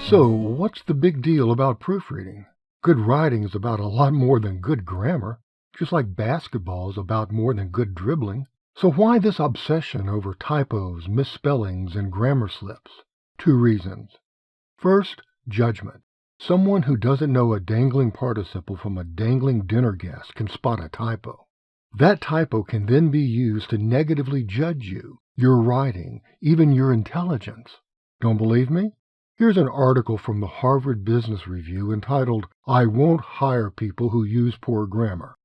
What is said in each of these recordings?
So, what's the big deal about proofreading? Good writing is about a lot more than good grammar, just like basketball is about more than good dribbling. So why this obsession over typos, misspellings, and grammar slips? Two reasons. First, judgment. Someone who doesn't know a dangling participle from a dangling dinner guest can spot a typo. That typo can then be used to negatively judge you, your writing, even your intelligence. Don't believe me? Here's an article from the Harvard Business Review entitled, "I Won't Hire People Who Use Poor Grammar."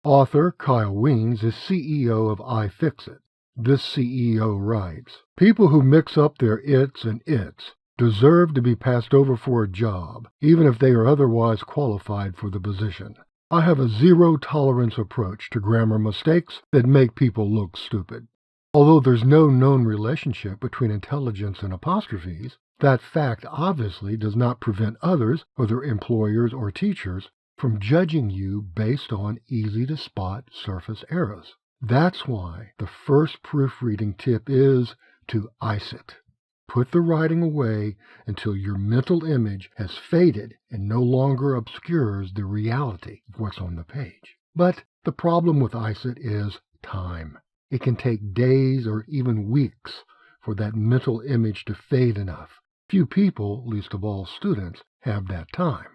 Author Kyle Wiens is CEO of iFixit. This CEO writes, "People who mix up their its and its deserve to be passed over for a job, even if they are otherwise qualified for the position. I have a zero-tolerance approach to grammar mistakes that make people look stupid." Although there's no known relationship between intelligence and apostrophes, that fact obviously does not prevent others, whether employers or teachers, from judging you based on easy-to-spot surface errors. That's why the first proofreading tip is to ice it. Put the writing away until your mental image has faded and no longer obscures the reality of what's on the page. But the problem with ice it is time. It can take days or even weeks for that mental image to fade enough. Few people, least of all students, have that time.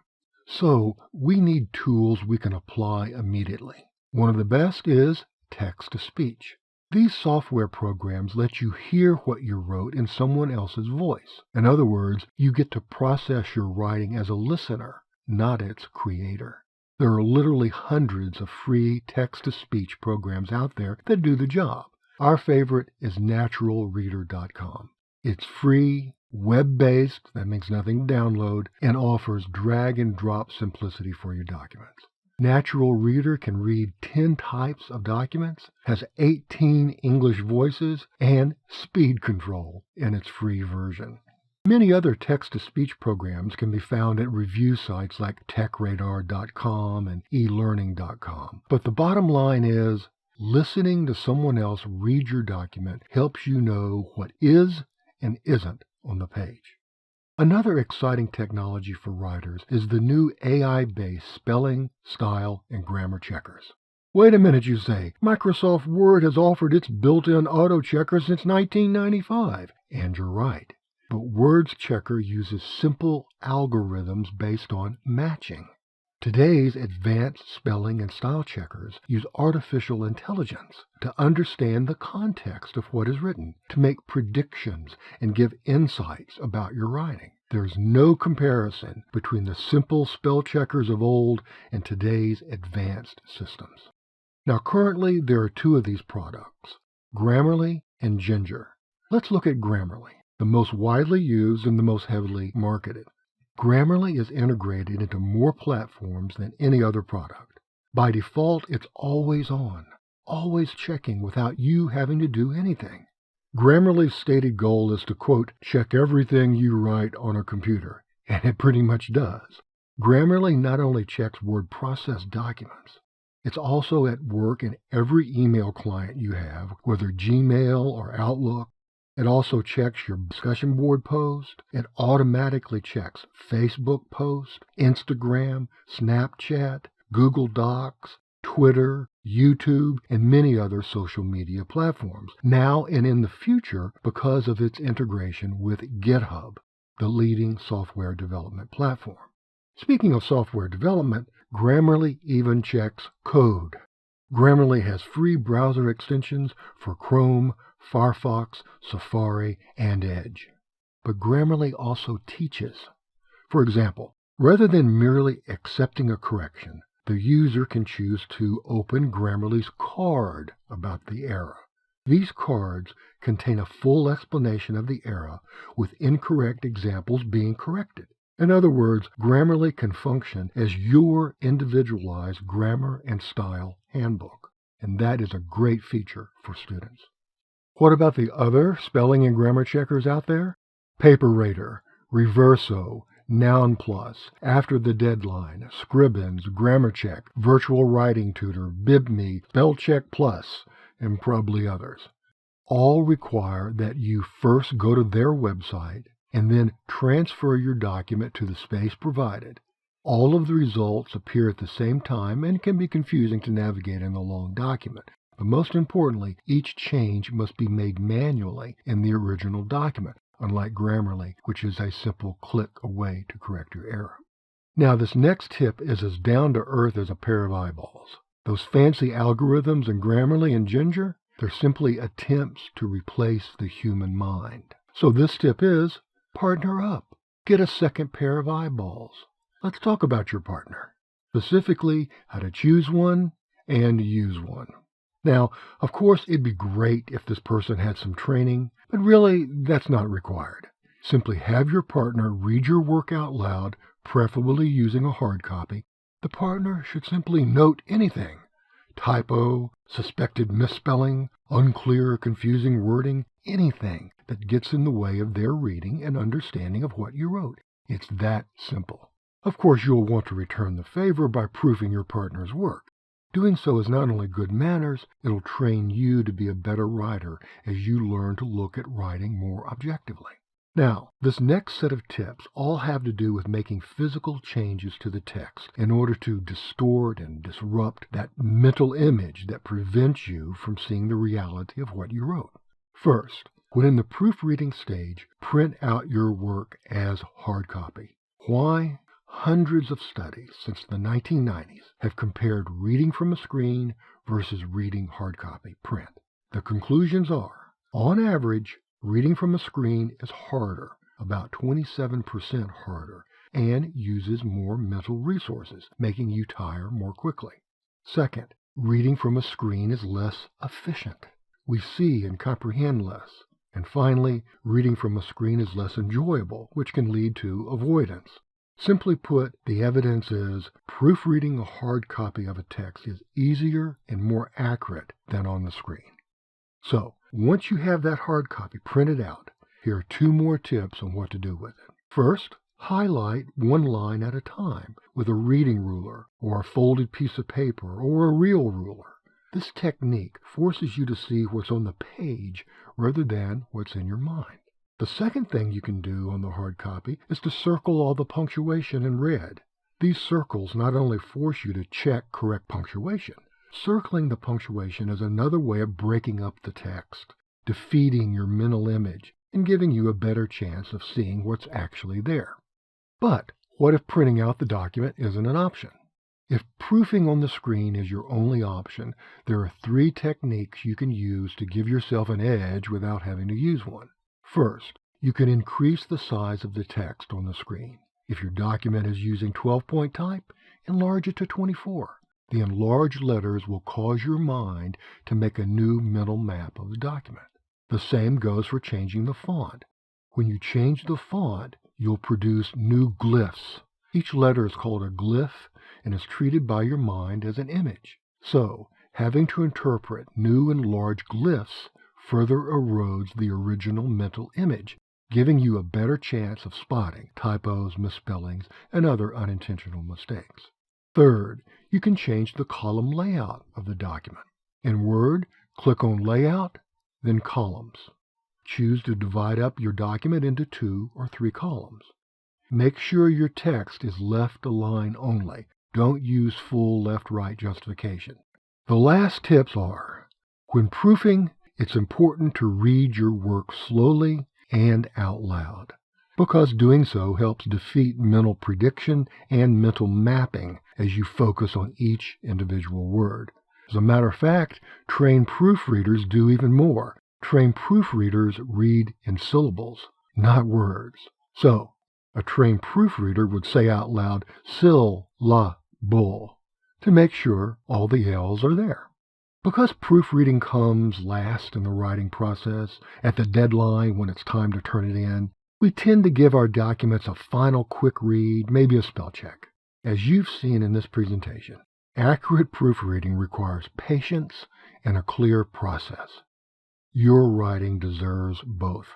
So we need tools we can apply immediately. One of the best is text-to-speech. These software programs let you hear what you wrote in someone else's voice. In other words, you get to process your writing as a listener, not its creator. There are literally hundreds of free text-to-speech programs out there that do the job. Our favorite is naturalreader.com. It's free, web-based, that means nothing to download, and offers drag-and-drop simplicity for your documents. Natural Reader can read 10 types of documents, has 18 English voices, and speed control in its free version. Many other text-to-speech programs can be found at review sites like techradar.com and elearning.com. But the bottom line is, listening to someone else read your document helps you know what is and isn't on the page. Another exciting technology for writers is the new AI-based spelling, style, and grammar checkers. Wait a minute, you say. Microsoft Word has offered its built-in auto checker since 1995. And you're right. But Word's checker uses simple algorithms based on matching. Today's advanced spelling and style checkers use artificial intelligence to understand the context of what is written, to make predictions and give insights about your writing. There's no comparison between the simple spell checkers of old and today's advanced systems. Now, currently, there are two of these products, Grammarly and Ginger. Let's look at Grammarly, the most widely used and the most heavily marketed. Grammarly is integrated into more platforms than any other product. By default, it's always on, always checking without you having to do anything. Grammarly's stated goal is to, quote, check everything you write on a computer, and it pretty much does. Grammarly not only checks word process documents, it's also at work in every email client you have, whether Gmail or Outlook. It also checks your discussion board post. It automatically checks Facebook posts, Instagram, Snapchat, Google Docs, Twitter, YouTube, and many other social media platforms, now and in the future because of its integration with GitHub, the leading software development platform. Speaking of software development, Grammarly even checks code. Grammarly has free browser extensions for Chrome, Firefox, Safari, and Edge. But Grammarly also teaches. For example, rather than merely accepting a correction, the user can choose to open Grammarly's card about the error. These cards contain a full explanation of the error with incorrect examples being corrected. In other words, Grammarly can function as your individualized grammar and style handbook, and that is a great feature for students. What about the other spelling and grammar checkers out there? PaperRater, Reverso, Noun Plus, After the Deadline, Scribbins, GrammarCheck, Virtual Writing Tutor, BibMe, SpellCheck Plus, and probably others. All require that you first go to their website, and then transfer your document to the space provided. All of the results appear at the same time and can be confusing to navigate in a long document. But most importantly, each change must be made manually in the original document, unlike Grammarly, which is a simple click away to correct your error. Now, this next tip is as down-to-earth as a pair of eyeballs. Those fancy algorithms in Grammarly and Ginger, they're simply attempts to replace the human mind. So this tip is, partner up. Get a second pair of eyeballs. Let's talk about your partner. Specifically, how to choose one and use one. Now, of course, it'd be great if this person had some training, but really, that's not required. Simply have your partner read your work out loud, preferably using a hard copy. The partner should simply note anything. Typo, suspected misspelling, unclear or confusing wording, anything that gets in the way of their reading and understanding of what you wrote. It's that simple. Of course, you'll want to return the favor by proofing your partner's work. Doing so is not only good manners, it'll train you to be a better writer as you learn to look at writing more objectively. Now, this next set of tips all have to do with making physical changes to the text in order to distort and disrupt that mental image that prevents you from seeing the reality of what you wrote. First, when in the proofreading stage, print out your work as hard copy. Why? Hundreds of studies since the 1990s have compared reading from a screen versus reading hard copy print. The conclusions are, on average, reading from a screen is harder, about 27% harder, and uses more mental resources, making you tire more quickly. Second, reading from a screen is less efficient. We see and comprehend less. And finally, reading from a screen is less enjoyable, which can lead to avoidance. Simply put, the evidence is proofreading a hard copy of a text is easier and more accurate than on the screen. So, once you have that hard copy printed out, here are 2 more tips on what to do with it. First, highlight one line at a time with a reading ruler or a folded piece of paper or a real ruler. This technique forces you to see what's on the page rather than what's in your mind. The second thing you can do on the hard copy is to circle all the punctuation in red. These circles not only force you to check correct punctuation, circling the punctuation is another way of breaking up the text, defeating your mental image, and giving you a better chance of seeing what's actually there. But what if printing out the document isn't an option? If proofing on the screen is your only option, there are 3 techniques you can use to give yourself an edge without having to use one. First, you can increase the size of the text on the screen. If your document is using 12-point type, enlarge it to 24. The enlarged letters will cause your mind to make a new mental map of the document. The same goes for changing the font. When you change the font, you'll produce new glyphs. Each letter is called a glyph and is treated by your mind as an image. So, having to interpret new and large glyphs further erodes the original mental image, giving you a better chance of spotting typos, misspellings, and other unintentional mistakes. Third, you can change the column layout of the document. In Word, click on Layout, then Columns. Choose to divide up your document into 2 or 3 columns. Make sure your text is left align only. Don't use full left-right justification. The last tips are, when proofing, it's important to read your work slowly and out loud, because doing so helps defeat mental prediction and mental mapping as you focus on each individual word. As a matter of fact, trained proofreaders do even more. Trained proofreaders read in syllables, not words. So, a trained proofreader would say out loud, syllable, to make sure all the L's are there. Because proofreading comes last in the writing process, at the deadline when it's time to turn it in, we tend to give our documents a final quick read, maybe a spell check. As you've seen in this presentation, accurate proofreading requires patience and a clear process. Your writing deserves both.